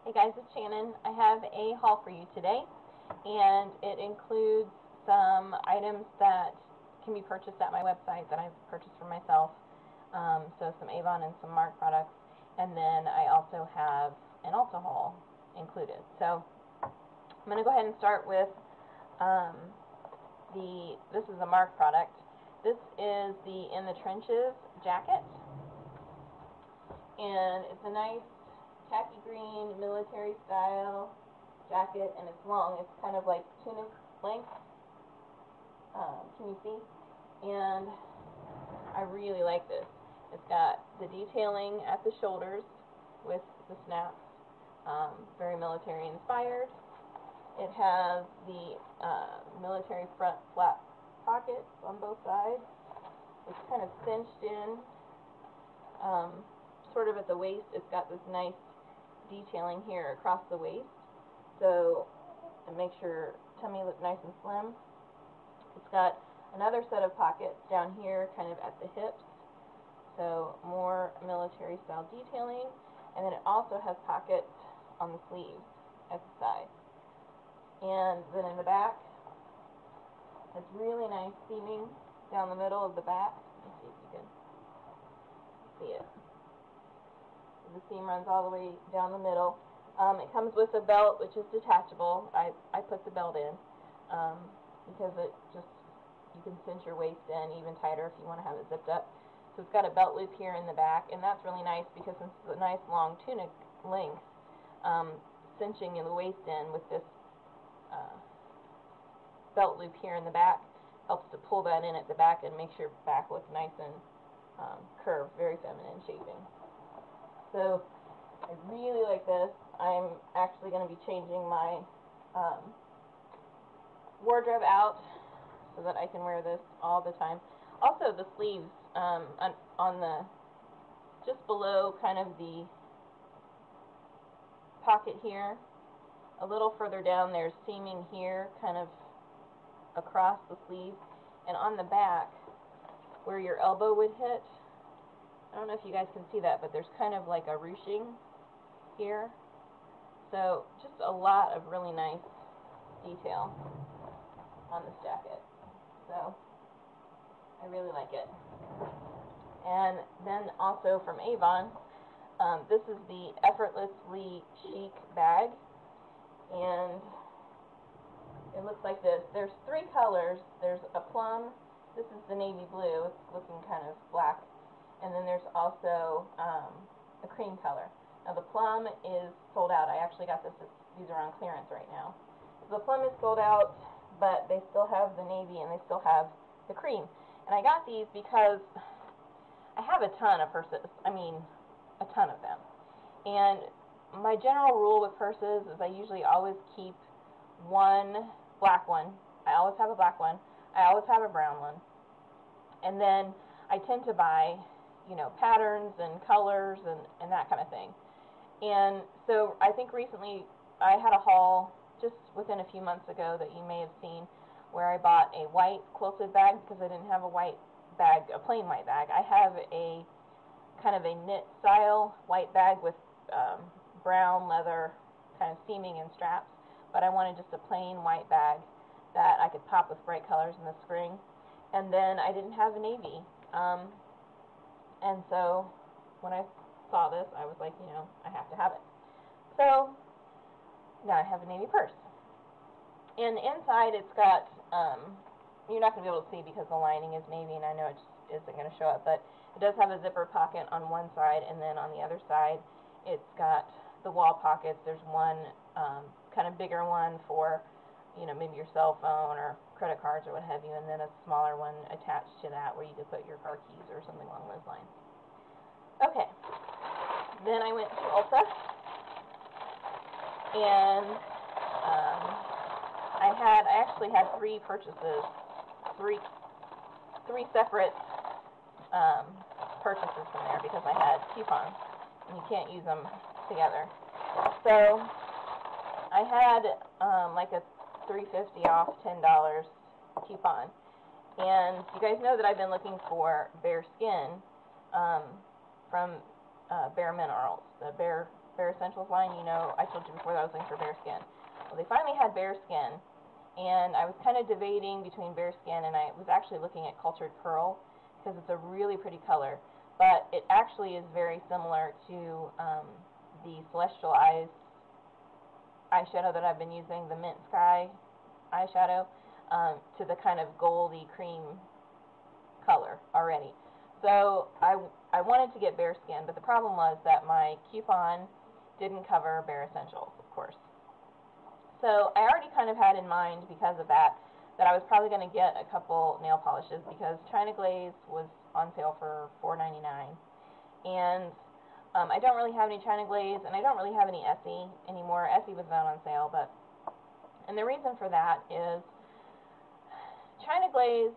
Hey guys, it's Shannon. I have a haul for you today, and it includes some items that can be purchased at my website that I've purchased for myself. So some Avon and some Marc products, and then I also have an Ulta haul included. So I'm going to go ahead and start with this is a Marc product. This is the In the Trenches jacket, and it's a nice khaki green military style jacket, and it's long. It's kind of like tunic length. Can you see? And I really like this. It's got the detailing at the shoulders with the snaps, very military inspired. It has the military front flap pockets on both sides. It's kind of cinched in, sort of at the waist. It's got this nice detailing here across the waist, so it makes your tummy look nice and slim. It's got another set of pockets down here, kind of at the hips, so more military style detailing, and then it also has pockets on the sleeves at the side. And then in the back, it's really nice seaming down the middle of the back. Let me see if you can see it. The seam runs all the way down the middle. It comes with a belt, which is detachable. I put the belt in because it just, you can cinch your waist in even tighter if you want to have it zipped up. So it's got a belt loop here in the back, and that's really nice because since it's a nice long tunic length, cinching in the waist in with this belt loop here in the back helps to pull that in at the back and makes your back look nice and curved, very feminine shaping. So I really like this. I'm actually going to be changing my wardrobe out so that I can wear this all the time. Also, the sleeves on the just below kind of the pocket here, a little further down, there's seaming here, kind of across the sleeve, and on the back where your elbow would hit. I don't know if you guys can see that, but there's kind of like a ruching here. So just a lot of really nice detail on this jacket. So I really like it. And then also from Avon, this is the Effortlessly Chic bag, and it looks like this. There's three colors. There's a plum. This is the navy blue. It's looking kind of black. And then there's also a cream color. Now the plum is sold out. I actually got this. These are on clearance right now. The plum is sold out, but they still have the navy and they still have the cream. And I got these because I have a ton of purses. I mean, a ton of them. And my general rule with purses is I usually always keep one black one. I always have a black one. I always have a brown one. And then I tend to buy, you know, patterns and colors and that kind of thing. And so I think recently I had a haul just within a few months ago that you may have seen where I bought a white quilted bag because I didn't have a white bag, a plain white bag. I have a kind of a knit style white bag with brown leather kind of seaming and straps, but I wanted just a plain white bag that I could pop with bright colors in the spring. And then I didn't have a navy. And so when I saw this, I was like, you know, I have to have it. So now I have a navy purse. And inside it's got, you're not going to be able to see because the lining is navy, and I know it just isn't going to show up, but it does have a zipper pocket on one side, and then on the other side it's got the wall pockets. There's one kind of bigger one for, you know, maybe your cell phone or credit cards or what have you, and then a smaller one attached to that where you could put your car keys or something along those lines. Okay, then I went to Ulta, and I actually had three purchases, three separate purchases from there because I had coupons, and you can't use them together. So I had like a $3.50 off $10 coupon, and you guys know that I've been looking for Bare Skin from Bare Minerals, the Bare Bare Essentials line, you know, I told you before that I was looking for Bare Skin. Well, they finally had Bare Skin, and I was kind of debating between Bare Skin, and I was actually looking at Cultured Pearl, because it's a really pretty color, but it actually is very similar to the Celestial Eyes eyeshadow that I've been using, the Mint Sky eyeshadow, to the kind of goldy cream color already. So I wanted to get Bare Skin, but the problem was that my coupon didn't cover Bare Essentials, of course. So I already kind of had in mind, because of that, that I was probably going to get a couple nail polishes, because China Glaze was on sale for $4.99, and I don't really have any China Glaze, and I don't really have any Essie anymore. Essie was not on sale, and the reason for that is China Glaze,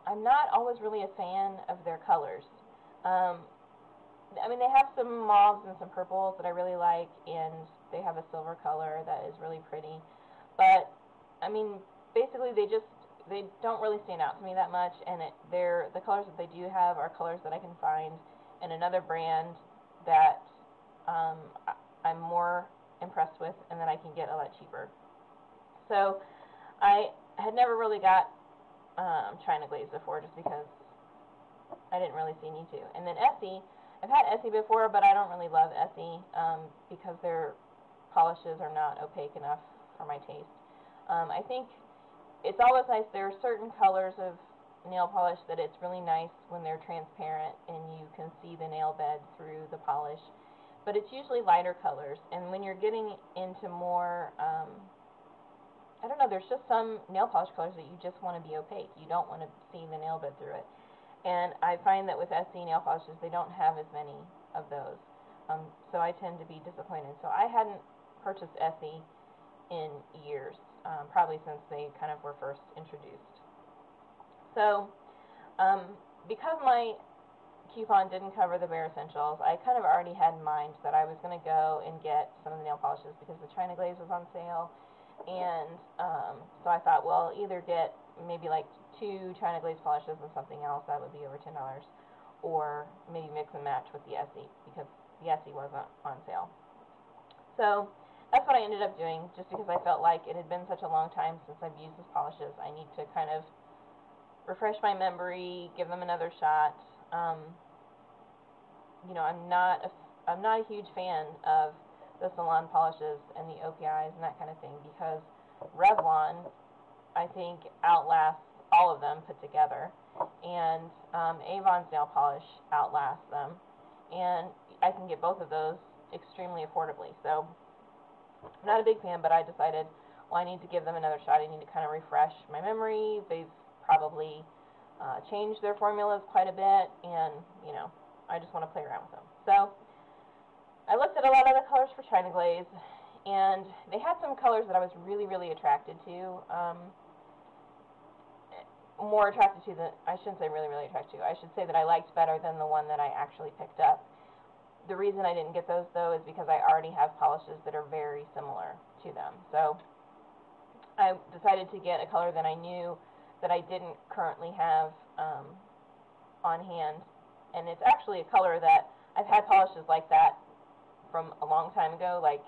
I'm not always really a fan of their colors. I mean, they have some mauves and some purples that I really like, and they have a silver color that is really pretty. But, I mean, basically they don't really stand out to me that much, and the colors that they do have are colors that I can find in another brand that I'm more impressed with and that I can get a lot cheaper. So I had never really got China Glaze before, just because I didn't really see need to. And then Essie, I've had Essie before, but I don't really love Essie because their polishes are not opaque enough for my taste. I think it's always nice. There are certain colors of nail polish that it's really nice when they're transparent and you can see the nail bed through the polish, but it's usually lighter colors. And when you're getting into more I don't know, there's just some nail polish colors that you just want to be opaque. You don't want to see the nail bed through it. And I find that with Essie nail polishes, they don't have as many of those. So I tend to be disappointed. So I hadn't purchased Essie in years, probably since they kind of were first introduced. So because my coupon didn't cover the Bare Essentials, I kind of already had in mind that I was going to go and get some of the nail polishes because the China Glaze was on sale. And so I thought, well, either get maybe like 2 China Glaze polishes and something else that would be over $10, or maybe mix and match with the Essie, because the Essie wasn't on sale. So that's what I ended up doing, just because I felt like it had been such a long time since I've used these polishes. I need to kind of refresh my memory, give them another shot. You know, I'm not a huge fan of the salon polishes and the OPIs and that kind of thing, because Revlon, I think, outlasts all of them put together, and AVON's nail polish outlasts them, and I can get both of those extremely affordably. So I'm not a big fan, but I decided, well, I need to give them another shot. I need to kind of refresh my memory. They've probably changed their formulas quite a bit, and, you know, I just want to play around with them. So I looked at a lot of the colors for China Glaze, and they had some colors that I was really, really attracted to. More attracted to than, I shouldn't say really, really attracted to. I should say that I liked better than the one that I actually picked up. The reason I didn't get those, though, is because I already have polishes that are very similar to them. So I decided to get a color that I knew that I didn't currently have on hand. And it's actually a color that I've had polishes like that from a long time ago, like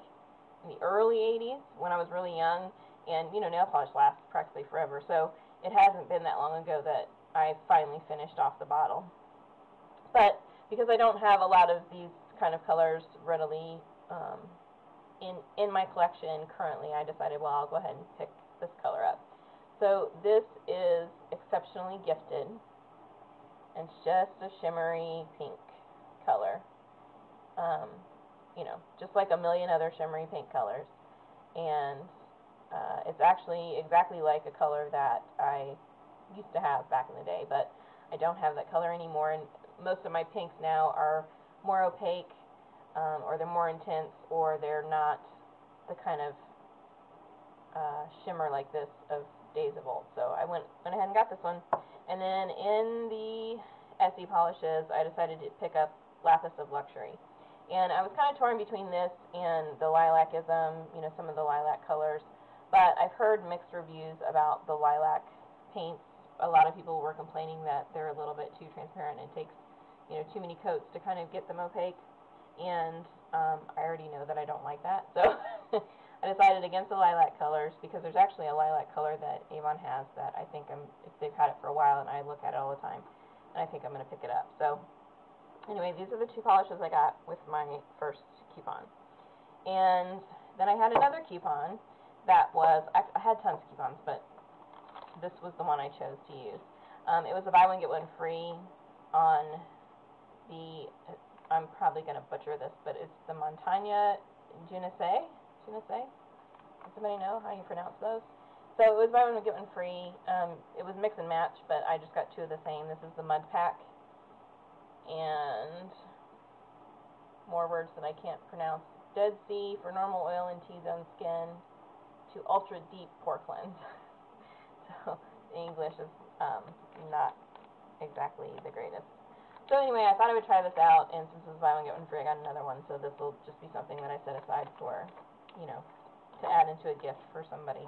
in the early 80s when I was really young. And, you know, nail polish lasts practically forever. So it hasn't been that long ago that I finally finished off the bottle. But because I don't have a lot of these kind of colors readily in my collection currently, I decided, well, I'll go ahead and pick this color up. So this is Exceptionally Gifted. And it's just a shimmery pink color. You know, just like a million other shimmery pink colors. And it's actually exactly like a color that I used to have back in the day, but I don't have that color anymore, and most of my pinks now are more opaque, or they're more intense, or they're not the kind of shimmer like this of days of old. So I went ahead and got this one. And then in the Essie polishes, I decided to pick up Lapis of Luxury. And I was kind of torn between this and the Lilacism, you know, some of the lilac colors. But I've heard mixed reviews about the lilac paints. A lot of people were complaining that they're a little bit too transparent. It takes, you know, too many coats to kind of get them opaque. And I already already know that I don't like that. So I decided against the lilac colors because there's actually a lilac color that Avon has that I think they've had it for a while and I look at it all the time. And I think I'm going to pick it up. So anyway, these are the 2 polishes I got with my first coupon. And then I had another coupon that was, I had tons of coupons, but this was the one I chose to use. It was a buy one get one free on the, I'm probably going to butcher this, but it's the Montagne Jeunesse. Does somebody know how you pronounce those? So it was buy one get one free. It was mix and match, but I just got 2 of the same. This is the Mud Pack, and more words that I can't pronounce. Dead Sea for normal oil and T-zone skin to ultra deep pore cleanse. So the English is not exactly the greatest. So anyway, I thought I would try this out, and since this is buy one get one free, I got another one. So this will just be something that I set aside for, you know, to add into a gift for somebody.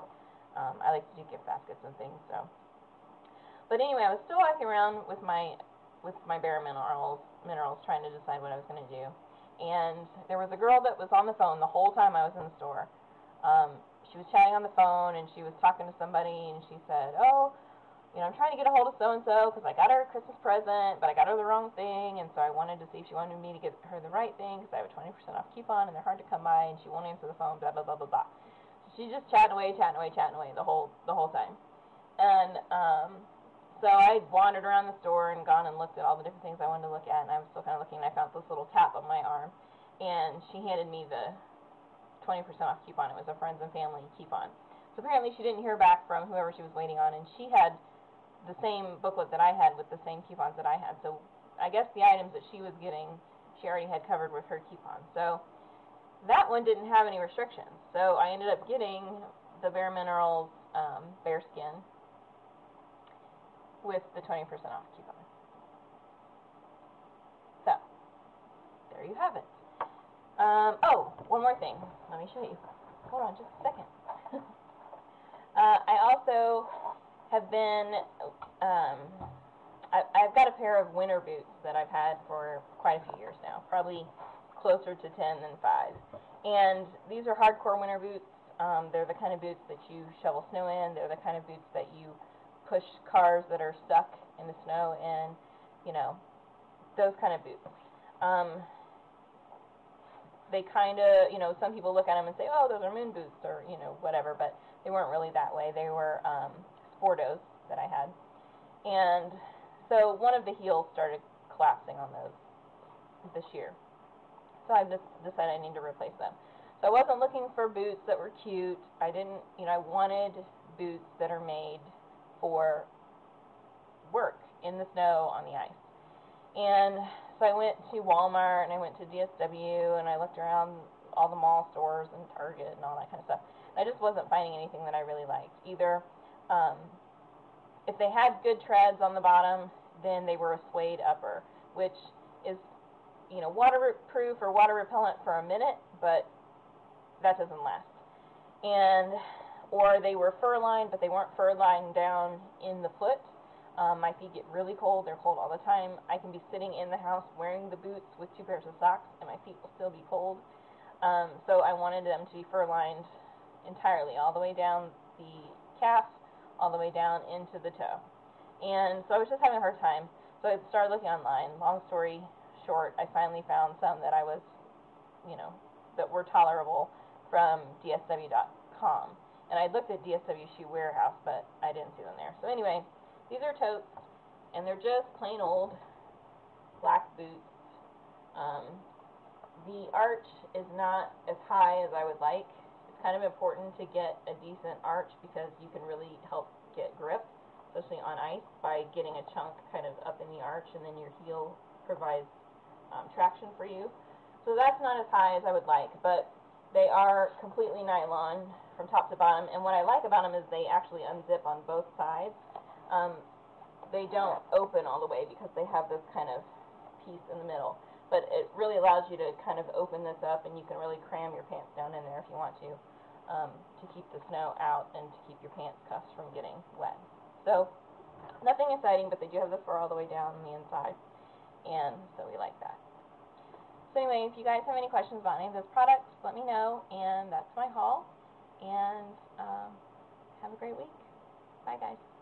I like to do gift baskets and things. So, but anyway, I was still walking around with my bare minerals, trying to decide what I was going to do. And there was a girl that was on the phone the whole time I was in the store. She was chatting on the phone, and she was talking to somebody, and she said, oh, you know, I'm trying to get a hold of so-and-so because I got her a Christmas present, but I got her the wrong thing, and so I wanted to see if she wanted me to get her the right thing because I have a 20% off coupon, and they're hard to come by, and she won't answer the phone, blah, blah, blah, blah, blah. So she's just chatting away the whole time. And so I wandered around the store and gone and looked at all the different things I wanted to look at, and I was still kind of looking, and I found this little tap on my arm, and she handed me the 20% off coupon. It was a friends and family coupon. So apparently she didn't hear back from whoever she was waiting on, and she had the same booklet that I had with the same coupons that I had. So I guess the items that she was getting, she already had covered with her coupon. So that one didn't have any restrictions. So I ended up getting the Bare Minerals Bare Skin with the 20% off coupon. So there you have it. Oh, one more thing. Let me show you. Hold on just a second. I also have been, I've got a pair of winter boots that I've had for quite a few years now, probably closer to 10 than 5. And these are hardcore winter boots. They're the kind of boots that you shovel snow in. They're the kind of boots that you push cars that are stuck in the snow in, you know, those kind of boots. They kind of, you know, some people look at them and say, oh, those are moon boots or, you know, whatever, but they weren't really that way. They were Sportos that I had. And so one of the heels started collapsing on those this year. So I just decided I need to replace them. So I wasn't looking for boots that were cute. I didn't, you know, I wanted boots that are made for work in the snow on the ice. And so I went to Walmart, and I went to DSW, and I looked around all the mall stores and Target and all that kind of stuff. I just wasn't finding anything that I really liked. Either if they had good treads on the bottom, then they were a suede upper, which is, you know, waterproof or water repellent for a minute, but that doesn't last. And or they were fur-lined, but they weren't fur-lined down in the foot. My feet get really cold. They're cold all the time. I can be sitting in the house wearing the boots with 2 pairs of socks, and my feet will still be cold. So I wanted them to be fur-lined entirely, all the way down the calf, all the way down into the toe. And so I was just having a hard time. So I started looking online. Long story short, I finally found some that I was, you know, that were tolerable from DSW.com. And I looked at DSW Shoe Warehouse, but I didn't see them there. So anyway, these are totes, and they're just plain old black boots. The arch is not as high as I would like. It's kind of important to get a decent arch because you can really help get grip, especially on ice, by getting a chunk kind of up in the arch, and then your heel provides traction for you. So that's not as high as I would like, but they are completely nylon from top to bottom, and what I like about them is they actually unzip on both sides. They don't open all the way because they have this kind of piece in the middle, but it really allows you to kind of open this up, and you can really cram your pants down in there if you want to keep the snow out and to keep your pants cuffs from getting wet. So nothing exciting, but they do have the fur all the way down on the inside, and so we like that. So anyway, if you guys have any questions about any of those products, let me know, and that's my haul, and have a great week. Bye, guys.